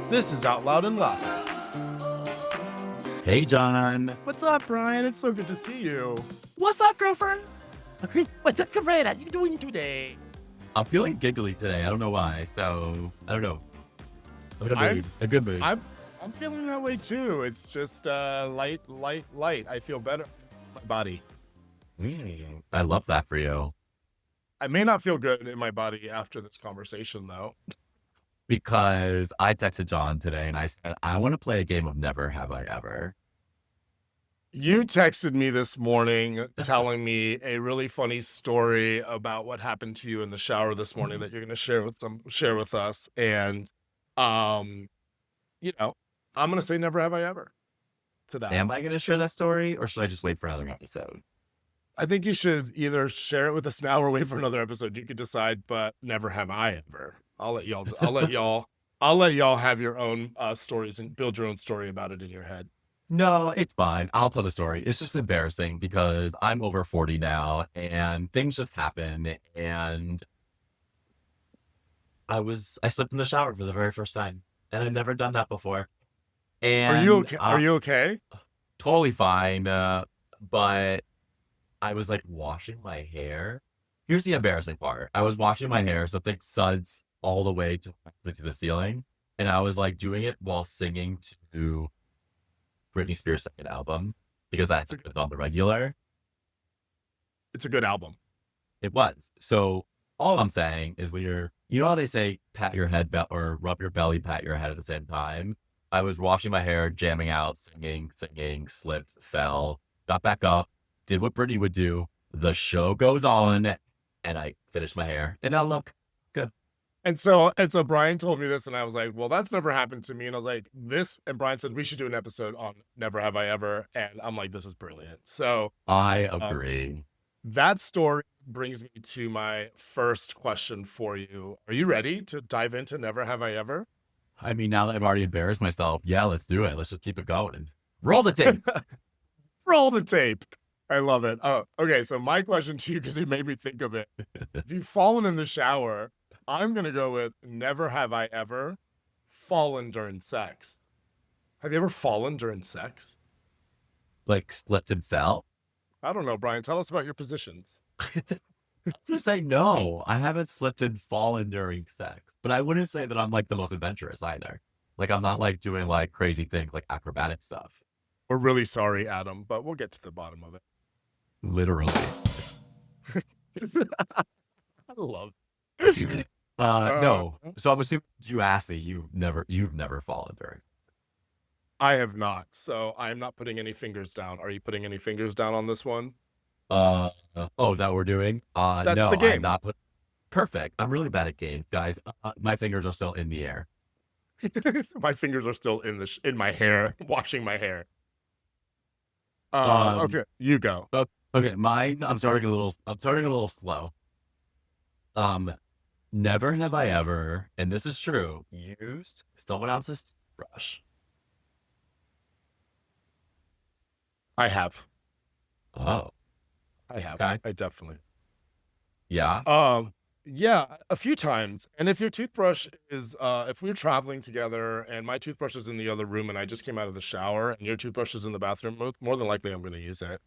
This is Out Loud and Laughing. Hey, John. What's up, Brian? It's so good to see you. What's up, girlfriend? What's up, girlfriend? How you doing today? I'm feeling giggly today. I don't know why. So, I don't know. I'm in a mood. A good mood. I'm feeling that way too. It's just light. I feel better. My body. I love that for you. I may not feel good in my body after this conversation, though. Because I texted John today and I said, I want to play a game of Never Have I Ever. You texted me this morning telling me a really funny story about what happened to you in the shower this morning that you're going to share with us. And, I'm going to say never have I ever to that. Am I going to share that story or should I just wait for another episode? I think you should either share it with us now or wait for another episode. You could decide, but never have I ever. I'll let y'all have your own stories and build your own story about it in your head. No, it's fine. I'll tell the story. It's just embarrassing because I'm over 40 now and things just happen. And I slipped in the shower for the very first time and I've never done that before. And Are you okay? Are you okay? Totally fine. But I was like washing my hair. Here's the embarrassing part. I was washing my hair, so things suds all the way to the ceiling. And I was like doing it while singing to Britney Spears' second album because that's on the regular. It's a good album. It was. So all I'm saying is when you know how they say pat your head or rub your belly, pat your head at the same time? I was washing my hair, jamming out, singing, slipped, fell, got back up, did what Britney would do. The show goes on and I finished my hair and now look good. And so Brian told me this and I was like, well, that's never happened to me. And I was like, and Brian said, we should do an episode on Never Have I Ever. And I'm like, this is brilliant. So I agree. That story brings me to my first question for you. Are you ready to dive into Never Have I Ever? I mean, now that I've already embarrassed myself, yeah, let's do it. Let's just keep it going. Roll the tape. Roll the tape. I love it. Oh, okay. So my question to you, because it made me think of it. If you've fallen in the shower, I'm going to go with never have I ever fallen during sex. Have you ever fallen during sex? Like slipped and fell? I don't know, Brian. Tell us about your positions. I'm going to say no. I haven't slipped and fallen during sex. But I wouldn't say that I'm like the most adventurous either. Like I'm not like doing like crazy things like acrobatic stuff. We're really sorry, Adam, but we'll get to the bottom of it. Literally. I love it. No. So I'm assuming you asked me, you've never fallen during. I have not. So I'm not putting any fingers down. Are you putting any fingers down on this one? Oh, is that what we're doing? That's no, the game. I'm not. Perfect. I'm really bad at games, guys. My fingers are still in the air. My fingers are still in my hair, washing my hair. Okay, you go. Okay, mine. I'm starting a little slow. Never have I ever, and this is true, used someone else's toothbrush. I have. Oh, I have. okay. I definitely. Yeah. Yeah, a few times. And if your toothbrush is, if we're traveling together and my toothbrush is in the other room and I just came out of the shower and your toothbrush is in the bathroom, more than likely I'm going to use it.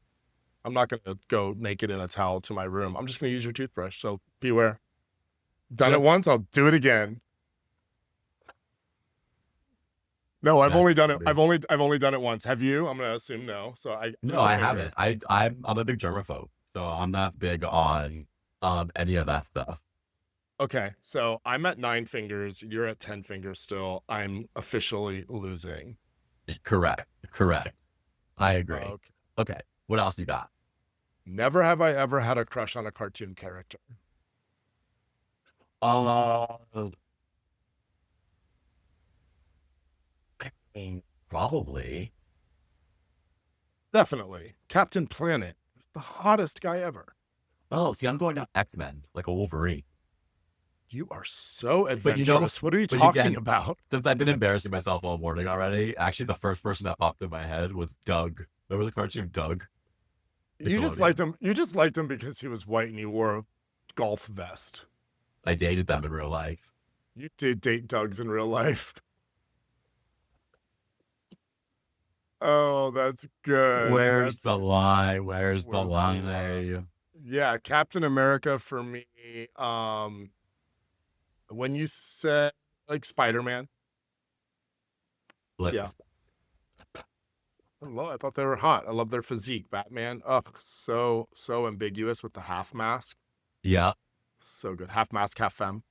I'm not going to go naked in a towel to my room. I'm just going to use your toothbrush. So beware. Done it once, I'll do it again. No, I've only done it. I've only done it once. Have you? I'm going to assume no. So I haven't. I'm a big germaphobe, so I'm not big on any of that stuff. Okay, so I'm at 9 fingers. You're at 10 fingers still. I'm officially losing. Correct. I agree. Okay. What else you got? Never have I ever had a crush on a cartoon character. I mean, probably. Definitely. Captain Planet was the hottest guy ever. Oh, see, I'm going down X-Men, like a Wolverine. You are so adventurous. But you know, what are you talking about? Since I've been embarrassing myself all morning already, actually the first person that popped in my head was Doug. Remember the cartoon Doug? You just liked him. You just liked him because he was white and he wore a golf vest. I dated them in real life. You did date Dougs in real life. Oh, that's good. Where's That's the lie? Where's the where's the lie? lie? Yeah, Captain America for me. When you said like Spider-Man, yeah. Lips. I thought they were hot. I love their physique. Batman, ugh, so ambiguous with the half mask. Yeah. So good. Half mask, half femme.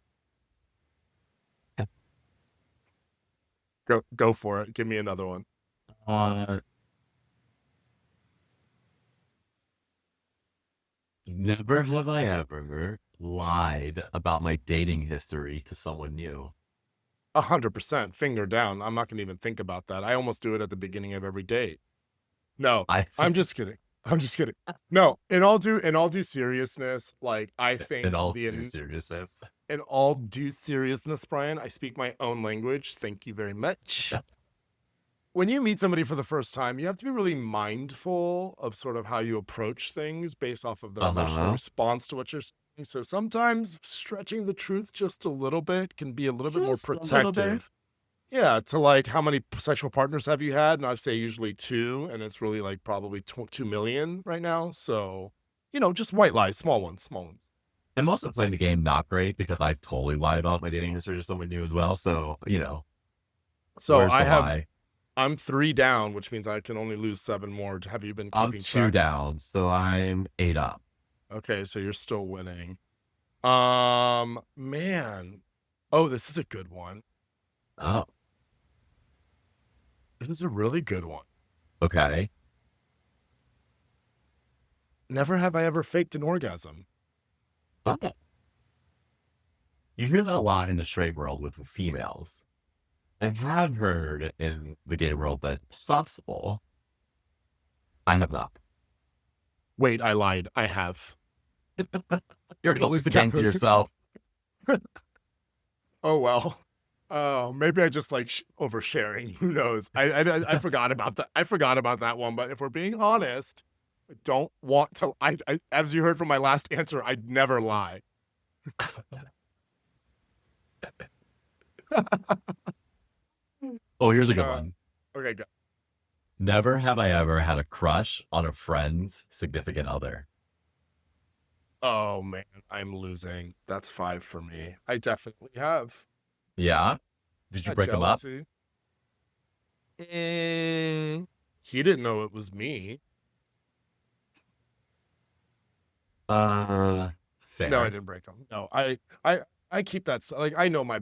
Go for it. Give me another one. Uh, Never have I ever lied about my dating history to someone new. 100%. Finger down. I'm not gonna even think about that. I almost do it at the beginning of every date. No, I I'm just kidding. I'm just kidding. No, in all due seriousness, like I in think all due seriousness. in all due seriousness, Brian, I speak my own language. Thank you very much. When you meet somebody for the first time, you have to be really mindful of sort of how you approach things based off of their emotional response to what you're saying. So sometimes stretching the truth just a little bit can be a little bit more Just a little bit. protective. Yeah, to like how many sexual partners have you had? And I'd say usually two, and it's really like probably 2 million right now. So, just white lies, small ones, small ones. I'm also playing the game not great because I've totally lied about my dating history to someone new as well. So, So where's the lie? I'm 3 down, which means I can only lose 7 more. Have you been I'm keeping 2 track? down, so I'm 8 up. Okay, so you're still winning. Man. Oh, this is a good one. Oh, This is a really good one. okay. Never have I ever faked an orgasm. Okay. You hear that a lot in the straight world with females. I have heard in the gay world that it's possible. I have not. Wait, I lied. I have. You're going to lose the game to yourself. Oh, well. Oh, maybe I just like oversharing. Who knows? I forgot about that. I forgot about that one. But if we're being honest, I don't want to. As you heard from my last answer, I'd never lie. Oh, here's a good one. Okay, go. Never have I ever had a crush on a friend's significant other. Oh man, I'm losing. That's 5 for me. I definitely have. Yeah? Did you Not break them up? jealousy. He didn't know it was me. Fair. No, I didn't break them. No, I keep that like I know my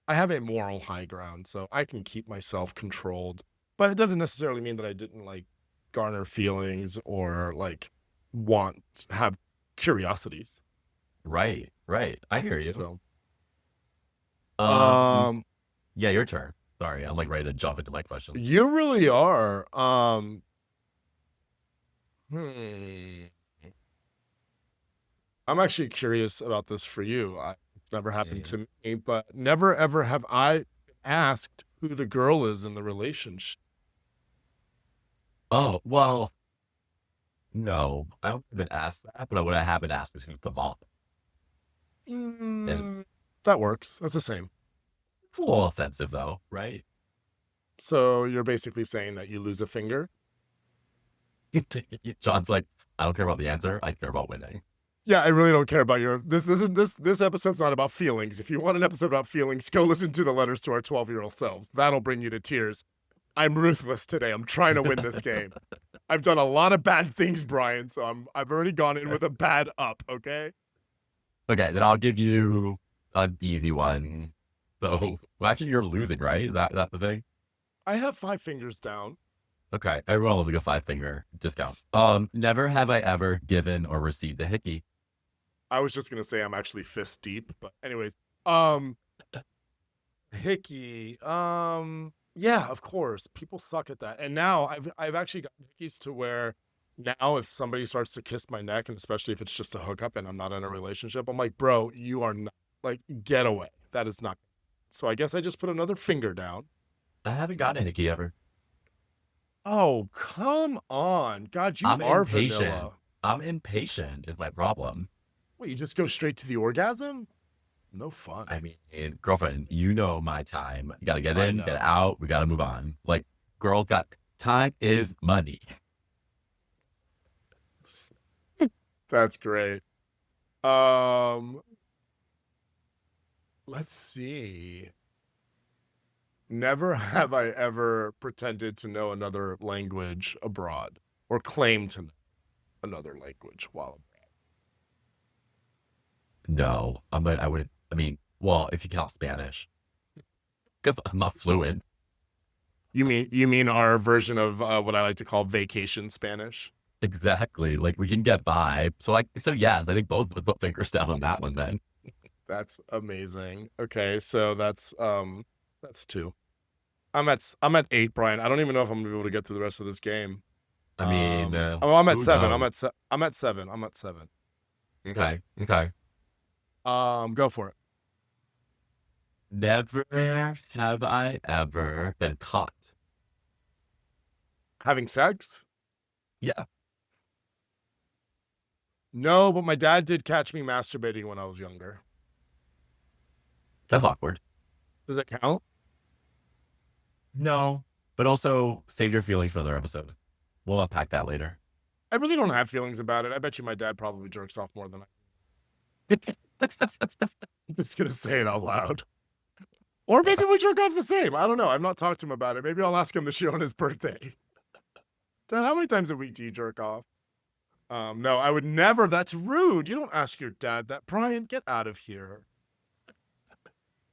I have a moral high ground, so I can keep myself controlled. But it doesn't necessarily mean that I didn't like garner feelings or like have curiosities. Right. I hear you. So, Um, yeah, your turn. Sorry, I'm like ready to jump into my question. you really are. Hmm. I'm actually curious about this for you. It's never happened to me, but never ever have I asked who the girl is in the relationship. Oh, well, no, I haven't been asked that, but what I have been asked is who's the mom. And That works. That's the same. it's a little offensive though, right? So you're basically saying that you lose a finger? John's like, I don't care about the answer, I care about winning. Yeah, I really don't care about your this episode's not about feelings. If you want an episode about feelings, go listen to the letters to our 12-year-old selves. That'll bring you to tears. I'm ruthless today. I'm trying to win this game. I've done a lot of bad things, Brian, so I've already gone in with a bad up, okay? Okay, then I'll give you an easy one. So, well, actually, you're losing, right? Is that the thing? I have 5 fingers down. Okay, everyone loves a good 5-finger discount. Never have I ever given or received a hickey. I was just gonna say I'm actually fist deep, but anyways, hickey, yeah, of course, people suck at that, and now I've actually gotten hickeys to where now if somebody starts to kiss my neck, and especially if it's just a hookup and I'm not in a relationship, I'm like, bro, you are not like get away. That is not. So I guess I just put another finger down. I haven't gotten a hickey ever. Oh come on, God, you I'm are impatient. vanilla. I'm impatient is my problem. Wait, you just go straight to the orgasm? No fun. I mean, girlfriend, you know my time. You gotta get I in, know. get out. We gotta move on. Like, girl got time is money. That's great. Um, let's see. Never have I ever pretended to know another language abroad or claim to know another language while No, I wouldn't. I mean, well, if you count Spanish, because I'm not fluent. you mean our version of what I like to call vacation Spanish? Exactly. Like we can get by. So yes, I think both would put fingers down on that one then. That's amazing. Okay, so that's two. I'm at eight, Brian. I don't even know if I'm gonna be able to get through the rest of this game. I mean, Oh, I'm at who seven. knows? I'm at seven. I'm at seven. Okay, okay. Go for it. Never have I ever been caught. Having sex? Yeah, No, but my dad did catch me masturbating when I was younger. that's awkward. Does that count? No, but also save your feelings for another episode. We'll unpack that later. I really don't have feelings about it. I bet you my dad probably jerks off more than I. I'm just gonna say it out loud. Or maybe we jerk off the same. I don't know. I've not talked to him about it. Maybe I'll ask him this year on his birthday. Dad, how many times a week do you jerk off? No, I would never. That's rude. You don't ask your dad that. Brian, get out of here.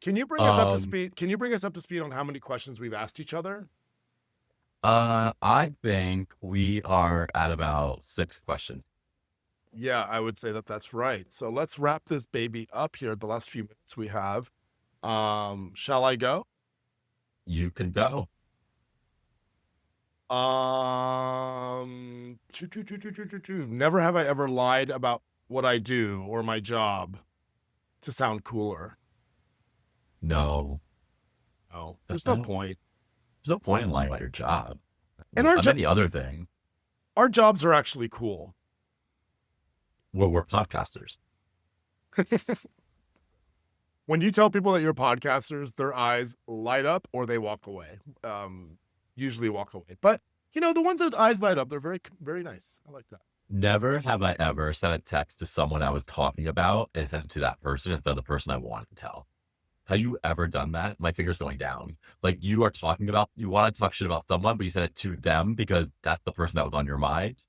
Can you bring us up to speed? Can you bring us up to speed on how many questions we've asked each other? I think we are at about 6 questions. Yeah, I would say that that's right. So let's wrap this baby up here. The last few minutes we have. Shall I go? You can go. Never have I ever lied about what I do or my job to sound cooler. No, No, there's no point. there's no point in lying about your job. And our many other things. Our jobs are actually cool. Well, we're podcasters. When you tell people that you're podcasters, their eyes light up or they walk away. Usually walk away. But, the ones that eyes light up, they're very, very nice. I like that. Never have I ever sent a text to someone I was talking about and sent it to that person instead of the person I wanted to tell. Have you ever done that? My finger's going down. Like you want to talk shit about someone, but you sent it to them because that's the person that was on your mind.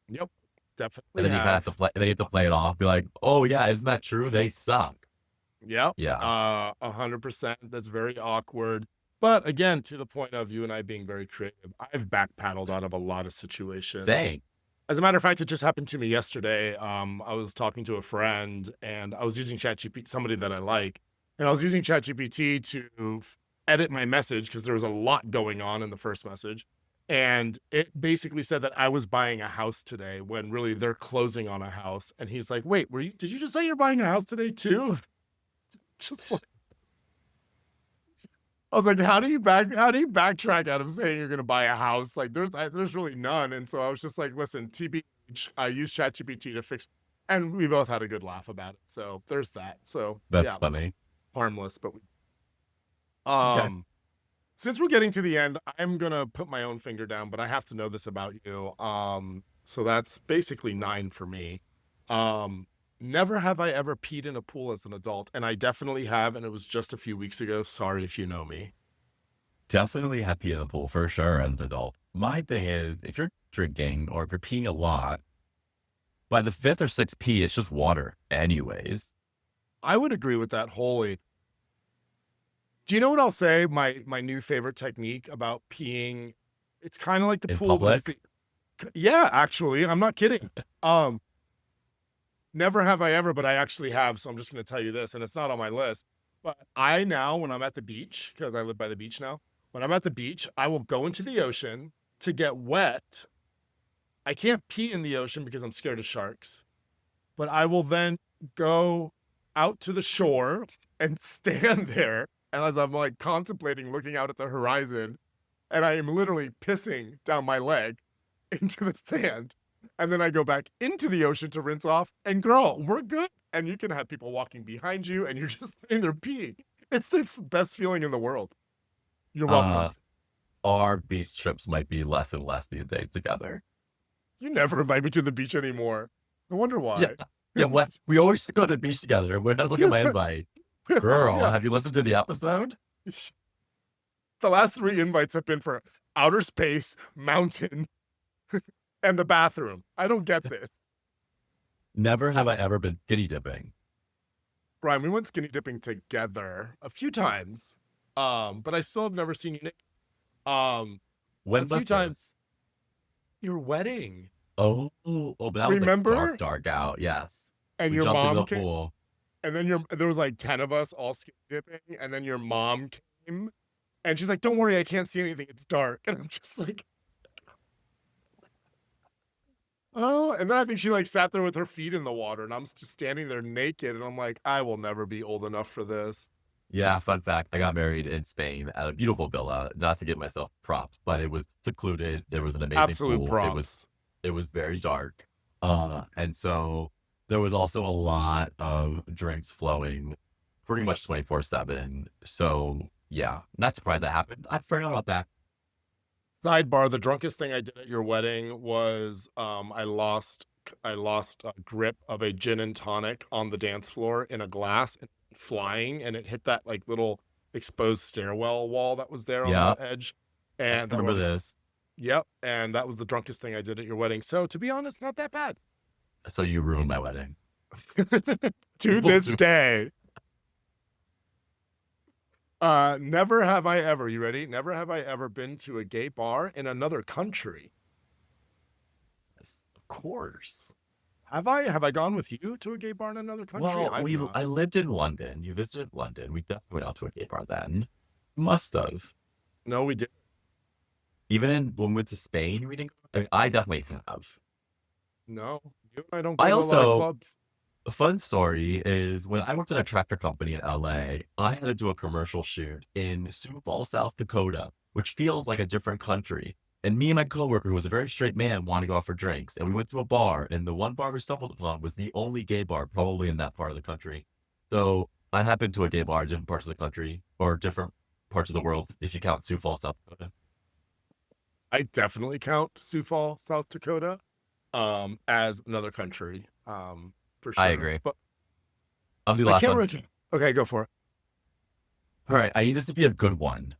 Yep, definitely. And then you kind of have to play. And then you have to play it off. Be like, oh yeah, isn't that true? They suck. Yep. Yeah. 100%. That's very awkward. But again, to the point of you and I being very creative, I've backpaddled out of a lot of situations. Same. As a matter of fact, it just happened to me yesterday. I was talking to a friend and I was using ChatGPT, somebody that I like, and I was using ChatGPT to edit my message because there was a lot going on in the first message. And it basically said that I was buying a house today when really they're closing on a house. And he's like, wait, did you just say you're buying a house today too? Just like, I was like, how do you backtrack out of saying you're going to buy a house? Like there's really none. And so I was just like, listen, TBH, I use ChatGPT to fix, and we both had a good laugh about it. So there's that. So That's funny. Harmless, but Okay. since we're getting to the end, I'm gonna put my own finger down, but I have to know this about you. So that's basically 9 for me. Never have I ever peed in a pool as an adult, and I definitely have, and it was just a few weeks ago. Sorry if you know me. Definitely have pee in the pool for sure as an adult. My thing is, if you're drinking or if you're peeing a lot, by the 5th or 6th pee, it's just water anyways. I would agree with that wholly. Do you know what I'll say? My new favorite technique about peeing, it's kind of like the In pool. But public? yeah, actually, I'm not kidding. Never have I ever, but I actually have. So I'm just going to tell you this, and it's not on my list. But I now, when I'm at the beach, because I live by the beach now, when I'm at the beach, I will go into the ocean to get wet. I can't pee in the ocean because I'm scared of sharks, but I will then go out to the shore and stand there. And as I'm like contemplating looking out at the horizon, and I am literally pissing down my leg into the sand. And then I go back into the ocean to rinse off. And girl, we're good. And you can have people walking behind you and you're just sitting there peeing. It's the best feeling in the world. You're welcome. our beach trips might be less and less these days together. You never invite me to the beach anymore. I wonder Yeah. why. Yeah, what? We always go to the beach together. We're not looking at my invite. Girl, Yeah. have you listened to the episode? The last 3 invites have been for outer space, mountain, and the bathroom. I don't get this. Never have I ever been skinny dipping. Brian, we went skinny dipping together a few times, but I still have never seen you naked. When a few was times. this? Your wedding. Oh, but that Remember? was like dark out. Yes. And We your jumped in mom the came, pool. and then there was like 10 of us all skinny dipping, and then your mom came, and she's like, "Don't worry, I can't see anything. It's dark." And I'm just like, oh, and then I think she like sat there with her feet in the water, and I'm just standing there naked, and I'm like, I will never be old enough for this. Yeah, fun fact. I got married in Spain at a beautiful villa. Not to give myself props, but it was secluded. There was an amazing Absolute pool. props. It was very dark. And so there was also a lot of drinks flowing pretty much 24/7. So yeah, not surprised that happened. I forgot about that. Sidebar: the drunkest thing I did at your wedding was I lost a grip of a gin and tonic on the dance floor in a glass and flying, and it hit that like little exposed stairwell wall that was there on Yeah. the edge. I And remember this. Yep, and that was the drunkest thing I did at your wedding. So to be honest, not that bad. So you ruined my wedding. To this day. Never have I ever, you ready? Never have I ever been to a gay bar in another country. Yes, of course. Have I? Have I gone with you to a gay bar in another country? Well, I've not. I lived in London. You visited London. We definitely went out to a gay bar then. Must have. No, we did. Even when we went to Spain, we didn't. I mean, I definitely have. No, you and I don't go I to a lot of also, clubs. a fun story is when I worked at a tractor company in LA, I had to do a commercial shoot in Sioux Falls, South Dakota, which feels like a different country. And me and my coworker, who was a very straight man, wanted to go out for drinks. And we went to a bar, and the one bar we stumbled upon was the only gay bar probably in that part of the country. So I have been to a gay bar in different parts of the country, or different parts of the world, if you count Sioux Falls, South Dakota. I definitely count Sioux Falls, South Dakota, as another country, for sure. I agree. But I'll do the I last can't one. remember. Okay, go for it. All right, I need this to be a good one.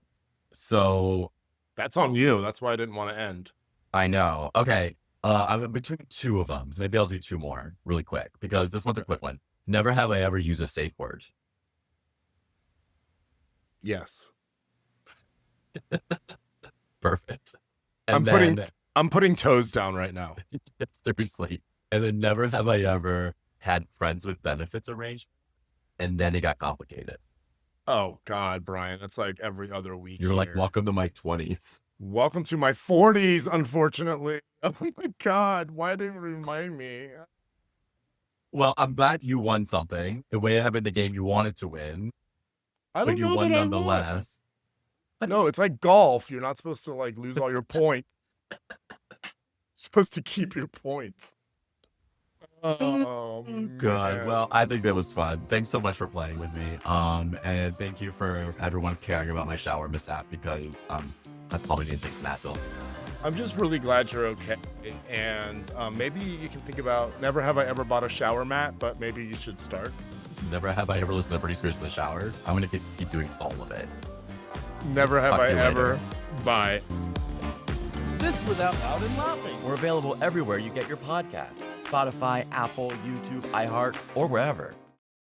So That's on you. That's why I didn't want to end. I know. Okay. I'm in between 2 of them. So maybe I'll do 2 more really quick because this one's a quick one. Never have I ever used a safe word. Yes. Perfect. I'm And I'm putting toes down right now. seriously. And then never have I ever had friends with benefits arranged, and then it got complicated. Oh God, Brian, that's like every other week. You're like, here. welcome to my 20s. Welcome to my 40s, unfortunately. Oh my God, why didn't you remind me? Well, I'm glad you won something. It may have been the game you wanted to win, I but don't you know won that I won. nonetheless. No, it's like golf. You're not supposed to like lose all your points. You're supposed to keep your points. Oh Good. Well, I man. think that was fun. Thanks so much for playing with me. And thank you for everyone caring about my shower mishap because I probably need to take some Advil. I'm just really glad you're okay. And maybe you can think about never have I ever bought a shower mat, but maybe you should start. Never have I ever listened to Britney Spears in the shower. I'm gonna keep doing all of it. Never have Talk I to you ever. later. Bye. This was Out Loud and Laughing. We're available everywhere you get your podcasts. Spotify, Apple, YouTube, iHeart, or wherever.